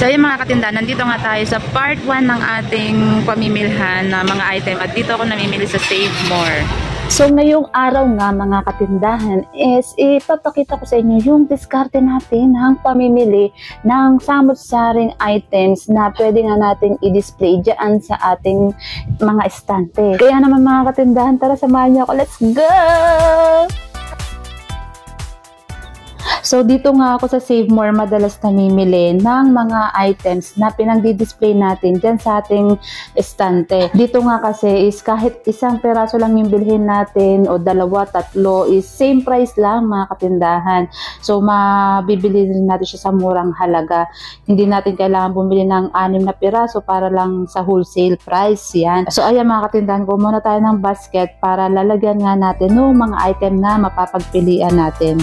So ayun mga katindahan, nandito nga tayo sa part 1 ng ating pamimilhan na mga item at dito ako namimili sa Save More. So ngayong araw nga mga katindahan is ipapakita ko sa inyo yung diskarte natin ng pamimili ng samot-saring items na pwede nga natin i-display dyan sa ating mga estante. Kaya naman mga katindahan, tara samahan niyo ako, let's go! So dito nga ako sa Save More madalas namimili ng mga items na pinagdi-display natin dyan sa ating estante. Dito nga kasi is kahit isang peraso lang yung bilhin natin o dalawa, tatlo is same price lang mga katindahan. So mabibili rin natin siya sa murang halaga. Hindi natin kailangan bumili ng 6 na piraso para lang sa wholesale price yan. So ayan mga katindahan, muna tayo ng basket para lalagyan nga natin ng mga item na mapapagpilian natin.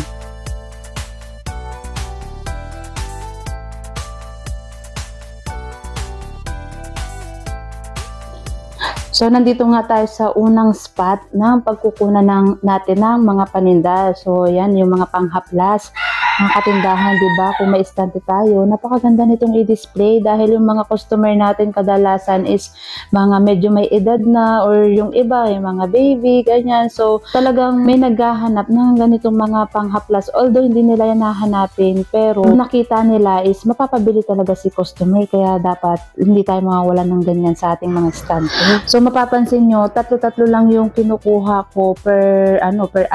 So, nandito nga tayo sa unang spot ng pagkukunan natin ng mga paninda. So, yan, yung mga panghaplas, mga katindahan, diba? Kung may estante tayo, napakaganda nitong i-display dahil yung mga customer natin kadalasan is mga medyo may edad na or yung iba, yung mga baby, ganyan. So, talagang may naghahanap ng ganitong mga panghaplas. Although, hindi nila yan nahanapin, pero nakita nila is mapapabili talaga si customer. Kaya dapat hindi tayo mawawalan ng ganyan sa ating mga estante. So, mapapansin nyo, tatlo-tatlo lang yung kinukuha ko per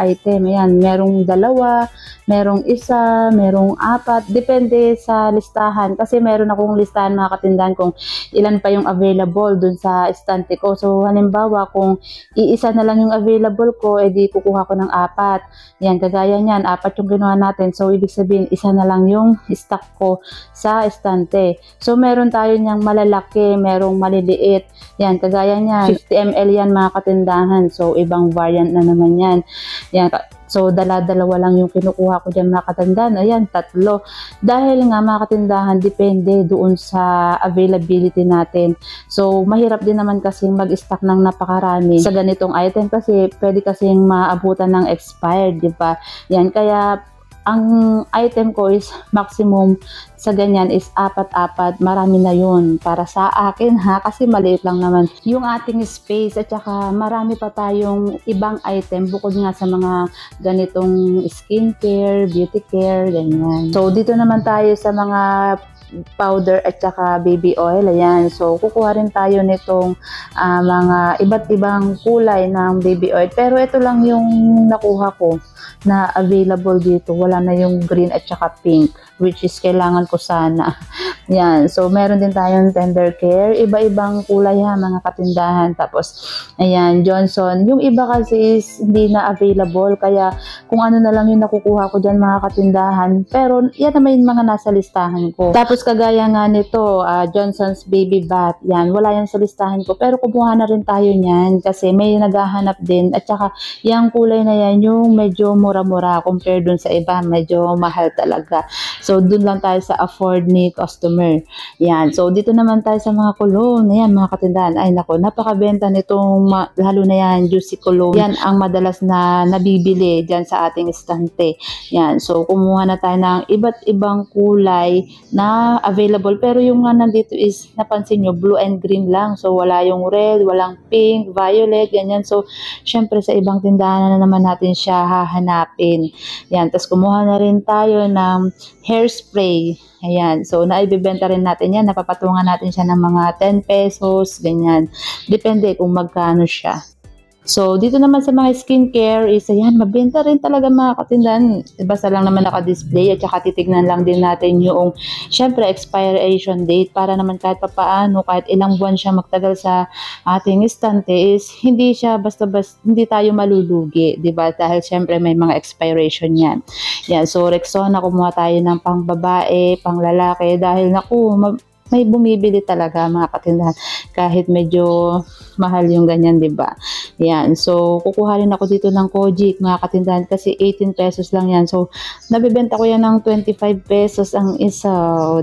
item. Ayan, merong 2, merong 1, merong 4. Depende sa listahan. Kasi meron akong listahan mga katindahan kung ilan pa yung available dun sa estante ko. So, halimbawa, kung iisa na lang yung available ko, edi kukuha ko ng 4. Yan, kagaya niyan, 4 yung ginawa natin. So, ibig sabihin, isa na lang yung stock ko sa estante. So, meron tayo niyang malalaki, merong maliliit. Yan, kagaya niyan. 50 ml yan mga katindahan. So, ibang variant na naman yan. Yan. So, dala-dalawa lang yung kinukuha ko dyan mga katindahan. Ayan, 3. Dahil nga mga katindahan, depende doon sa availability natin. So, mahirap din naman kasi mag-stock ng napakarami sa ganitong item kasi pwede kasing maabutan ng expired, di ba? Yan, kaya ang item ko is maximum sa ganyan is 4-4, marami na yun para sa akin ha, kasi maliit lang naman yung ating space at saka marami pa tayong ibang item bukod nga sa mga ganitong skincare, beauty care, ganyan. So dito naman tayo sa mga powder at saka baby oil. Ayan. So, kukuha rin tayo nitong mga iba't ibang kulay ng baby oil. Pero ito lang yung nakuha ko na available dito. Wala na yung green at saka pink, which is kailangan ko sana. Yan. So, meron din tayong tender care. Iba-ibang kulay ha, mga katindahan. Tapos, ayan, Johnson. Yung iba kasi is hindi na available. Kaya, kung ano na lang yung nakukuha ko dyan, mga katindahan. Pero, yan naman yung mga nasa listahan ko. Tapos, kagaya nga nito, Johnson's Baby Bath. Yan, wala yan sa listahan ko. Pero, kumuha na rin tayo niyan kasi may naghahanap din. At saka, yung kulay na yan, yung medyo mura-mura compare dun sa iba. Medyo mahal talaga. So, dun lang tayo sa afford ni customer. Yan. So, dito naman tayo sa mga cologne. Ayan, mga katindahan. Ay, nako, napakabenta nitong, lalo na yan, juicy cologne. Yan ang madalas na nabibili dyan sa ating estante. Yan. So, kumuha na tayo ng iba't ibang kulay na available. Pero yung nga nandito is, napansin nyo, blue and green lang. So, wala yung red, walang pink, violet, ganyan. So, syempre sa ibang tindahan na naman natin siya hahanapin. Yan. Tapos, kumuha na rin tayo ng hairspray. Ayan. So, naibibenta rin natin yan. Napapatungan natin siya ng mga 10 pesos, ganyan. Depende kung magkano siya. So, dito naman sa mga skincare is, ayan, mabenta rin talaga mga katindahan. Basta lang naman naka-display at saka titignan lang din natin yung, syempre, expiration date para naman kahit papaano, kahit ilang buwan siya magtagal sa ating estante is, hindi siya basta-basta, hindi tayo malulugi, diba? Dahil syempre may mga expiration yan. Yan, so Rexona, kumuha tayo ng pang babae, pang lalaki, dahil naku, may bumibili talaga mga katindahan kahit medyo mahal yung ganyan, diba? Yan. So, kukuha rin ako dito ng Kojic mga katindahan kasi 18 pesos lang yan. So, nabibenta ko yan ng 25 pesos ang isa,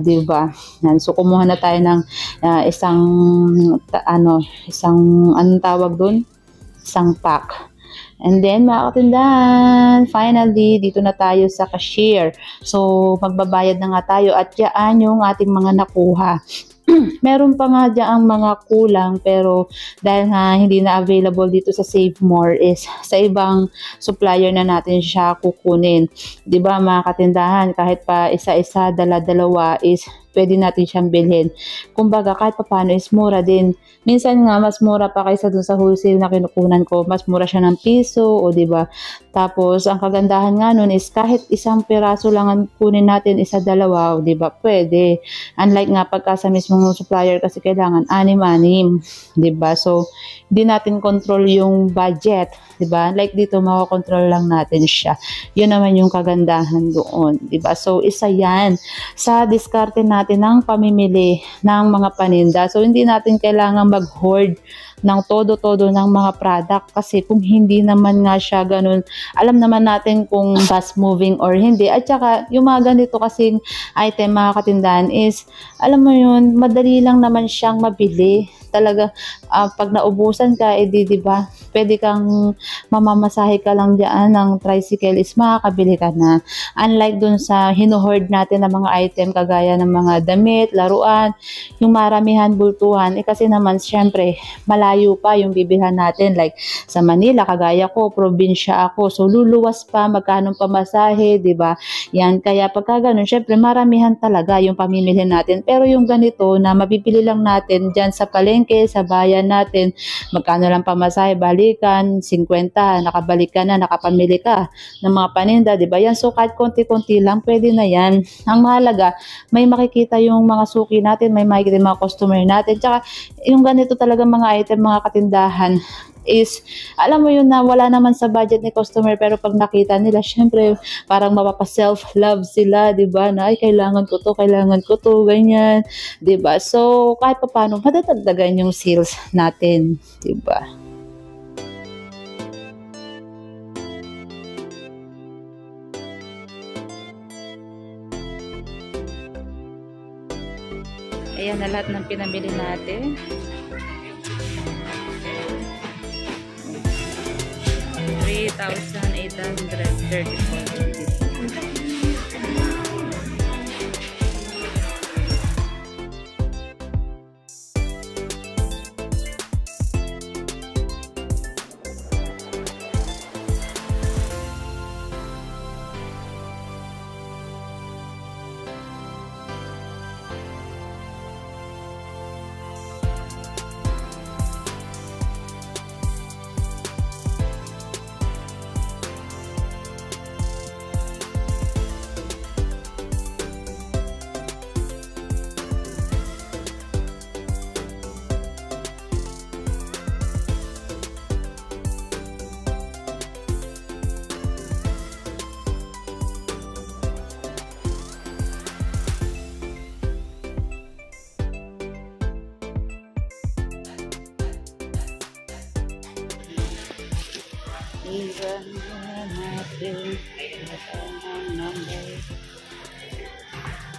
diba? Yan. So, kumuha na tayo ng isang anong tawag dun? Isang pack. And then, mga katindahan, finally, dito na tayo sa cashier. So, magbabayad na nga tayo at yan yung ating mga nakuha. Meron pa nga dyan mga kulang pero dahil nga hindi na available dito sa Save More is sa ibang supplier na natin siya kukunin. 'Di ba mga katindahan, kahit pa isa-isa, dala-dalawa is pwede natin siyang bilhin. Kumbaga kahit paano is mura din. Minsan nga mas mura pa kaysa dun sa wholesale na kinukunan ko. Mas mura siya ng piso o 'di ba? Tapos ang kagandahan nga nun is kahit isang piraso lang ang kunin natin, isa dalawa, o 'di ba? Pwede. Unlike nga pagka sa mismong supplier kasi kailangan anim-anim, 'di ba? So hindi natin control yung budget, 'di ba? Like dito makokontrol lang natin siya. 'Yun naman yung kagandahan doon, 'di ba? So isa 'yan sa diskarte natin ng pamimili ng mga paninda. So hindi natin kailangan mag-hoard ng todo-todo ng mga product kasi kung hindi naman nga siya ganun, alam naman natin kung fast moving or hindi. At saka yung mga ganito kasing item mga katindahan is, alam mo yun, madali lang naman siyang mabili. Talaga pag naubusan ka, edi diba, pwede kang mamamasahe ka lang diyan ng tricycle is makakabili ka na. Unlike dun sa hinuhoard natin ng mga item kagaya ng mga damit, laruan, yung maramihan bultuhan, kasi naman syempre malayo pa yung bibilhan natin. Like sa Manila, kagaya ko, probinsya ako, so luluwas pa, magkano pamasahe, diba? Yan, kaya pagka ganun, syempre maramihan talaga yung pamimili natin. Pero yung ganito na mabibili lang natin dyan sa palengke, sa bayan natin, magkano lang pamasahe, balikan, 50, nakabalik ka na, nakapamili ka ng mga paninda, di ba? Yan, so kahit konti-konti lang, pwede na yan. Ang mahalaga, may makikita yung mga suki natin, may makikita yung mga customer natin, tsaka yung ganito talaga mga item, mga katindahan, is, alam mo yun na wala naman sa budget ni customer pero pag nakita nila, syempre parang mapapa-self-love sila, di ba? Na ay, kailangan ko to, ganyan, di ba? So, kahit pa paano, madadagdagan yung sales natin, di ba? Ayan na lahat ng pinamili natin. 3,834.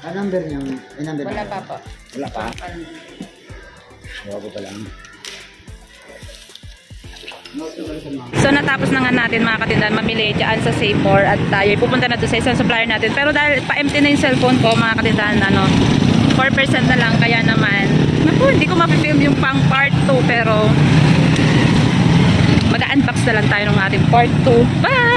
Ano number niyo? Number Wala pa po. Wala pa? Wala pa lang. So natapos na nga natin mga katindahan mamili dyan sa Save More at tayo pupunta na doon sa isang supplier natin. Pero dahil pa-empty na yung cellphone ko mga katindahan, 4% na lang, kaya naman naku, hindi ko mapifilm yung pang part 2 pero mag-unbox na lang tayo ng ating part 2. Bye!